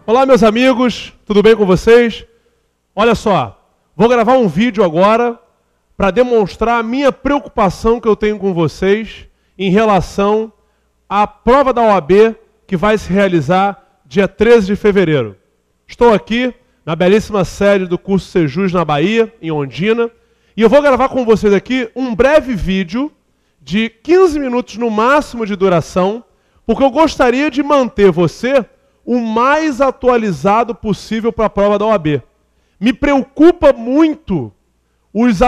Olá, meus amigos, tudo bem com vocês? Olha só, vou gravar um vídeo agora para demonstrar a minha preocupação que eu tenho com vocês em relação à prova da OAB que vai se realizar dia 13 de fevereiro. Estou aqui na belíssima sede do curso Sejus na Bahia, em Ondina, e eu vou gravar com vocês aqui um breve vídeo de 15 minutos no máximo de duração, porque eu gostaria de manter você o mais atualizado possível para a prova da OAB. Me preocupa muito as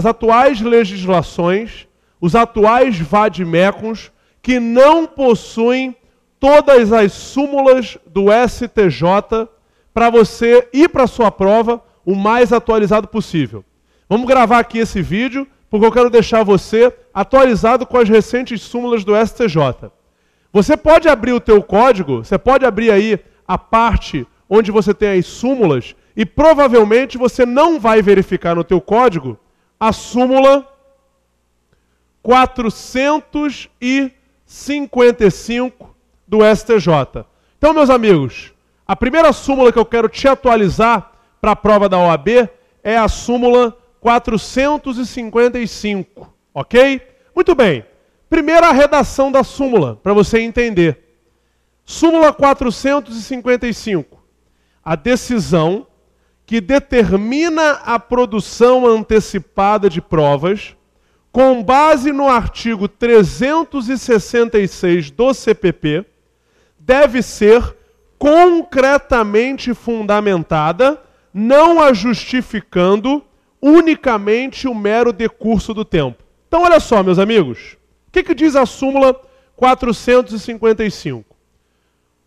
atuais legislações, os atuais vademecums, que não possuem todas as súmulas do STJ para você ir para a sua prova o mais atualizado possível. Vamos gravar aqui esse vídeo, porque eu quero deixar você atualizado com as recentes súmulas do STJ. Você pode abrir o teu código, você pode abrir aí a parte onde você tem as súmulas e provavelmente você não vai verificar no teu código a súmula 455 do STJ. Então, meus amigos, a primeira súmula que eu quero te atualizar para a prova da OAB é a súmula 455, ok? Muito bem. Primeira redação da súmula, para você entender. Súmula 455. A decisão que determina a produção antecipada de provas, com base no artigo 366 do CPP, deve ser concretamente fundamentada, não a justificando unicamente o mero decurso do tempo. Então, olha só, meus amigos. O que diz a súmula 455?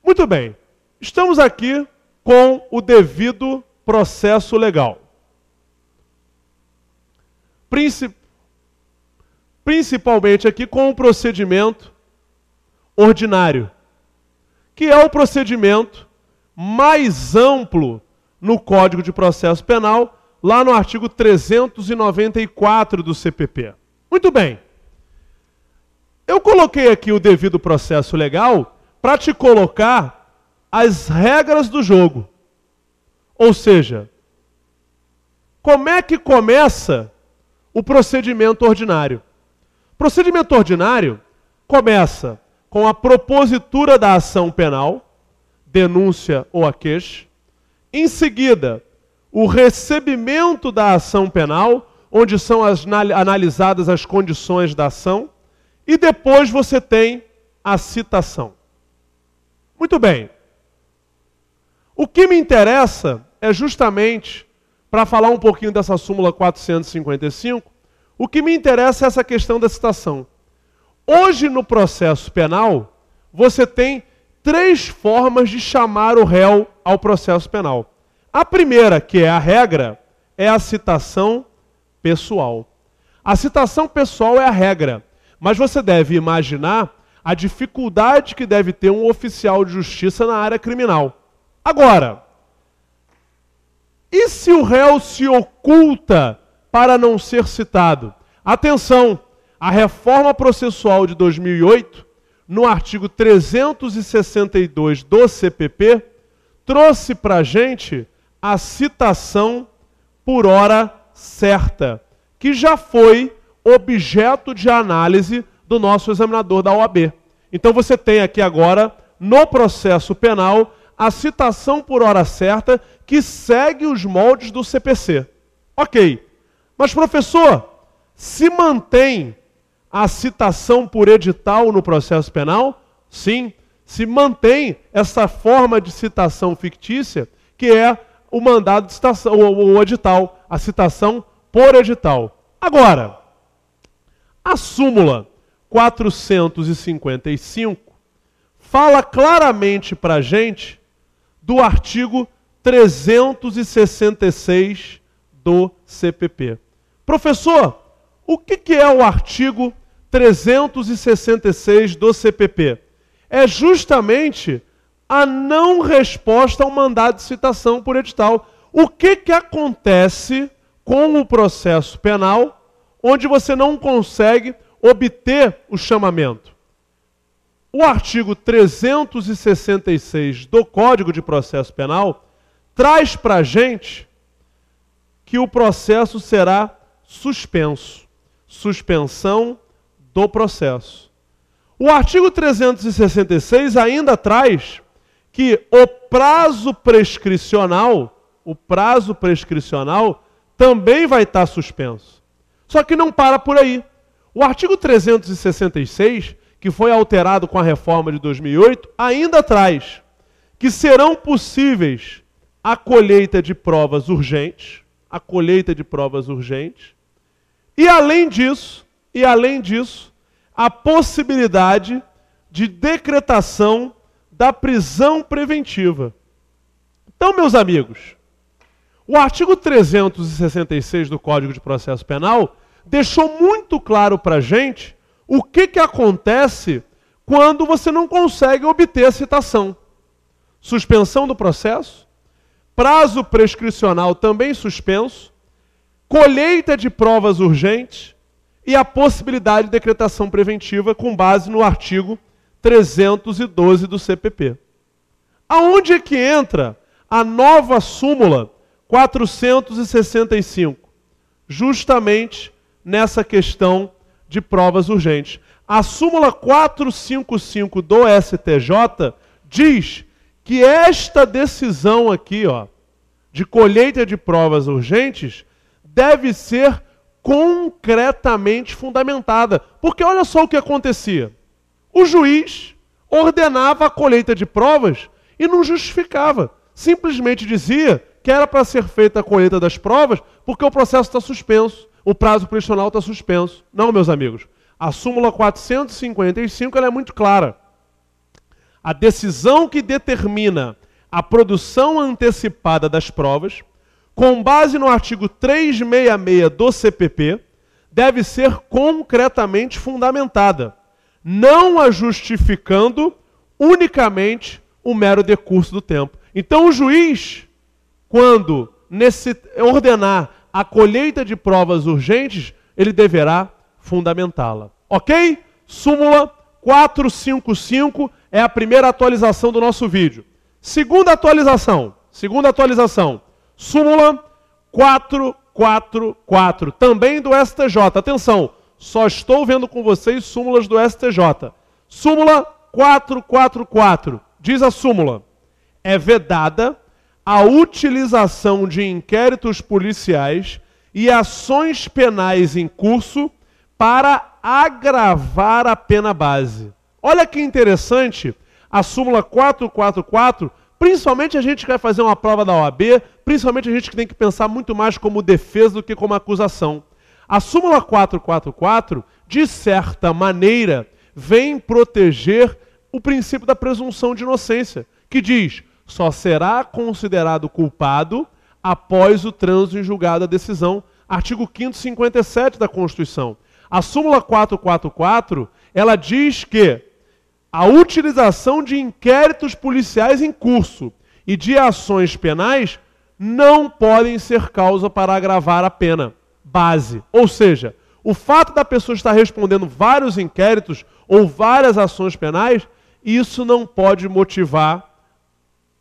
Muito bem, estamos aqui com o devido processo legal. Principalmente aqui com o procedimento ordinário, que é o procedimento mais amplo no Código de Processo Penal, lá no artigo 394 do CPP. Muito bem. Eu coloquei aqui o devido processo legal para te colocar as regras do jogo. Ou seja, como é que começa o procedimento ordinário? O procedimento ordinário começa com a propositura da ação penal, denúncia ou a queixa. Em seguida, o recebimento da ação penal, onde são analisadas as condições da ação. E depois você tem a citação. Muito bem. O que me interessa é justamente, para falar um pouquinho dessa súmula 455, o que me interessa é essa questão da citação. Hoje, no processo penal, você tem 3 formas de chamar o réu ao processo penal. A primeira, que é a regra, é a citação pessoal. A citação pessoal é a regra. Mas você deve imaginar a dificuldade que deve ter um oficial de justiça na área criminal. Agora, e se o réu se oculta para não ser citado? Atenção, a reforma processual de 2008, no artigo 362 do CPP, trouxe para a gente a citação por hora certa, que já foi objeto de análise do nosso examinador da OAB. Então você tem aqui agora, no processo penal, a citação por hora certa que segue os moldes do CPC. Ok, mas professor, se mantém a citação por edital no processo penal? Sim, se mantém essa forma de citação fictícia, que é o mandado de citação, o edital, a citação por edital. Agora, a súmula 455 fala claramente para a gente do artigo 366 do CPP. Professor, o que é o artigo 366 do CPP? É justamente a não resposta ao mandado de citação por edital. O que acontece com o processo penal onde você não consegue obter o chamamento? o artigo 366 do Código de Processo Penal traz para a gente que o processo será suspenso. Suspensão do processo. O artigo 366 ainda traz que o prazo prescricional também vai estar suspenso. Só que não para por aí. O artigo 366, que foi alterado com a reforma de 2008, ainda traz que serão possíveis a colheita de provas urgentes, e além disso, a possibilidade de decretação da prisão preventiva. Então, meus amigos, o artigo 366 do Código de Processo Penal deixou muito claro para a gente o que acontece quando você não consegue obter a citação. Suspensão do processo, prazo prescricional também suspenso, colheita de provas urgentes e a possibilidade de decretação preventiva com base no artigo 312 do CPP. Aonde é que entra a nova súmula 465? Justamente nessa questão de provas urgentes. A súmula 455 do STJ diz que esta decisão aqui, de colheita de provas urgentes, deve ser concretamente fundamentada. Porque olha só o que acontecia. O juiz ordenava a colheita de provas e não justificava. Simplesmente dizia que era para ser feita a colheita das provas porque o processo está suspenso, o prazo prescricional está suspenso. Não, meus amigos. A súmula 455 ela é muito clara. A decisão que determina a produção antecipada das provas, com base no artigo 366 do CPP, deve ser concretamente fundamentada, não a justificando unicamente o mero decurso do tempo. Então o juiz, quando ordenar a colheita de provas urgentes, ele deverá fundamentá-la. Ok? Súmula 455 é a primeira atualização do nosso vídeo. Segunda atualização, súmula 444, também do STJ. Atenção, só estou vendo com vocês súmulas do STJ. Súmula 444, diz a súmula: é vedada a utilização de inquéritos policiais e ações penais em curso para agravar a pena base. Olha que interessante a súmula 444, principalmente a gente que vai fazer uma prova da OAB, principalmente a gente que tem que pensar muito mais como defesa do que como acusação. A súmula 444, de certa maneira, vem proteger o princípio da presunção de inocência, que diz: só será considerado culpado após o trânsito em julgado da decisão. Artigo 5º 57 da Constituição. A súmula 444, ela diz que a utilização de inquéritos policiais em curso e de ações penais não podem ser causa para agravar a pena base. Ou seja, o fato da pessoa estar respondendo vários inquéritos ou várias ações penais, isso não pode motivar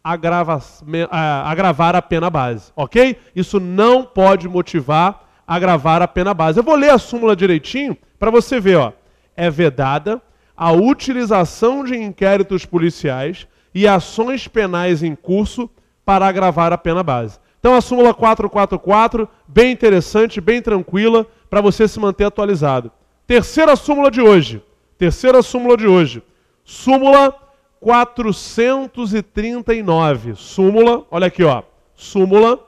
agravar a pena base, ok? Isso não pode motivar agravar a pena base. Eu vou ler a súmula direitinho para você ver, É vedada a utilização de inquéritos policiais e ações penais em curso para agravar a pena base. Então a súmula 444, bem interessante, bem tranquila, para você se manter atualizado. Terceira súmula de hoje. Súmula 439. Olha aqui, súmula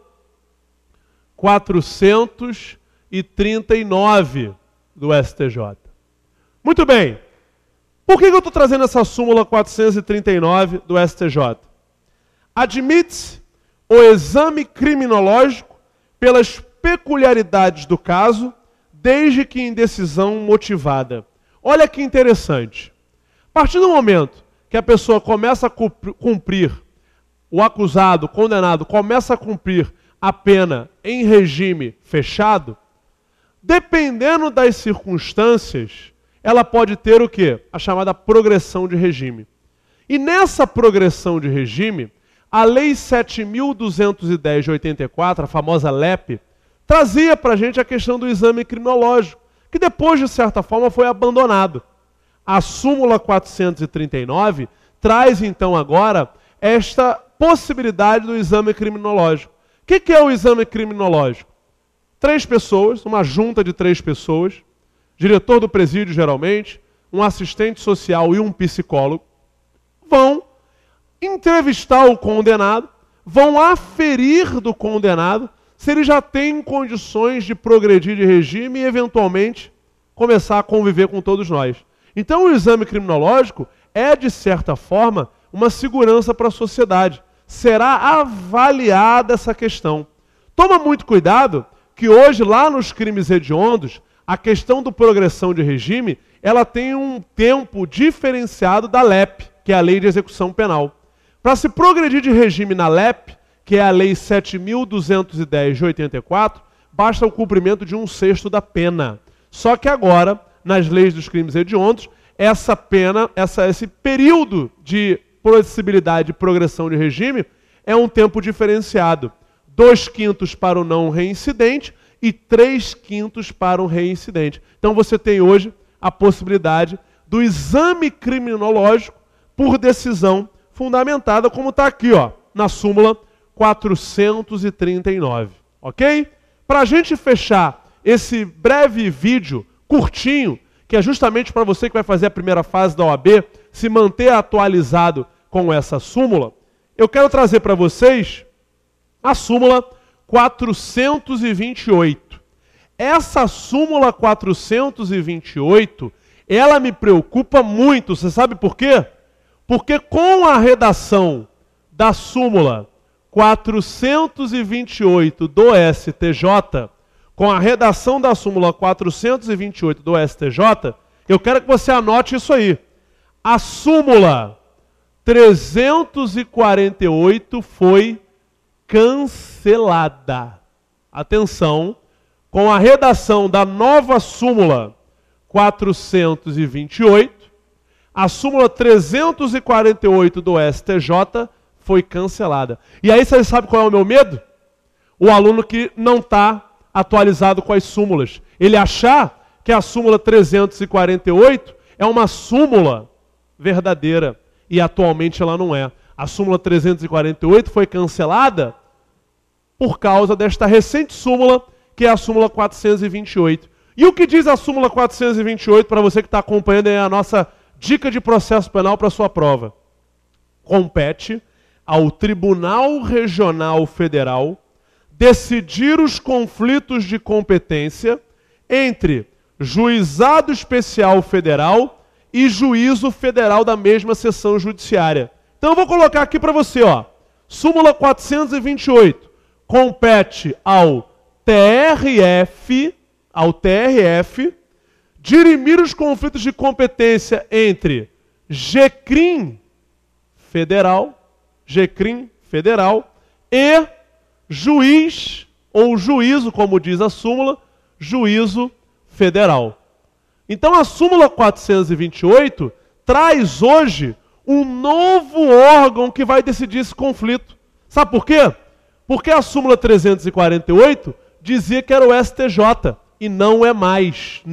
439 do STJ. Muito bem. Por que eu estou trazendo essa súmula 439 do STJ? Admite-se o exame criminológico pelas peculiaridades do caso, desde que em decisão motivada. Olha que interessante. A partir do momento que a pessoa começa a cumprir, o acusado, o condenado, começa a cumprir a pena em regime fechado, dependendo das circunstâncias, ela pode ter o quê? A chamada progressão de regime. E nessa progressão de regime, a Lei 7.210 de 84, a famosa LEP, trazia para a gente a questão do exame criminológico, que depois, de certa forma, foi abandonado. A súmula 439 traz, então, agora, esta possibilidade do exame criminológico. O que é o exame criminológico? 3 pessoas, uma junta de 3 pessoas, diretor do presídio, geralmente, um assistente social e um psicólogo, vão entrevistar o condenado, vão aferir do condenado se ele já tem condições de progredir de regime e, eventualmente, começar a conviver com todos nós. Então, o exame criminológico é, de certa forma, uma segurança para a sociedade. Será avaliada essa questão. Toma muito cuidado que hoje, lá nos crimes hediondos, a questão do progressão de regime, ela tem um tempo diferenciado da LEP, que é a Lei de Execução Penal. Para se progredir de regime na LEP, que é a Lei 7.210 de 84, basta o cumprimento de 1/6 da pena. Só que agora, nas leis dos crimes hediondos, essa pena, esse período de possibilidade de progressão de regime é um tempo diferenciado. 2/5 para o não reincidente e 3/5 para o reincidente. Então você tem hoje a possibilidade do exame criminológico por decisão fundamentada, como está aqui, ó, na súmula 439. Ok? Para a gente fechar esse breve vídeo, curtinho, que é justamente para você que vai fazer a primeira fase da OAB, se manter atualizado com essa súmula, eu quero trazer para vocês a súmula 428. Essa súmula 428, ela me preocupa muito. Você sabe por quê? Porque com a redação da súmula 428 do STJ, com a redação da súmula 428 do STJ, eu quero que você anote isso aí. A súmula 348 foi cancelada. Atenção, com a redação da nova súmula 428, a súmula 348 do STJ foi cancelada. E aí você sabe qual é o meu medo? O aluno que não está atualizado com as súmulas. Ele achar que a súmula 348 é uma súmula verdadeira. E atualmente ela não é. A súmula 348 foi cancelada por causa desta recente súmula, que é a súmula 428. E o que diz a súmula 428, para você que está acompanhando, é a nossa dica de processo penal para a sua prova. Compete ao Tribunal Regional Federal decidir os conflitos de competência entre Juizado Especial Federal e Juízo Federal da mesma seção judiciária. Então eu vou colocar aqui para você, ó. Súmula 428 compete ao TRF, dirimir os conflitos de competência entre GCRIM Federal e juiz, ou juízo, como diz a súmula, juízo federal. Então a súmula 428 traz hoje um novo órgão que vai decidir esse conflito. Sabe por quê? Porque a súmula 348 dizia que era o STJ, e não é mais,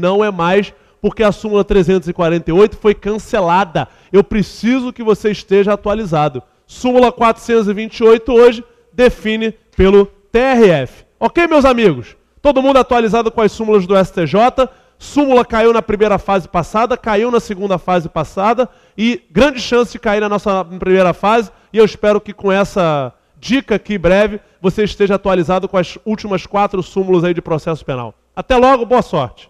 porque a súmula 348 foi cancelada. Eu preciso que você esteja atualizado. Súmula 428 hoje define pelo TRF. Ok, meus amigos? Todo mundo atualizado com as súmulas do STJ. Súmula caiu na primeira fase passada, caiu na segunda fase passada e grande chance de cair na nossa primeira fase. E eu espero que com essa dica aqui breve você esteja atualizado com as últimas 4 súmulas aí de processo penal. Até logo, boa sorte!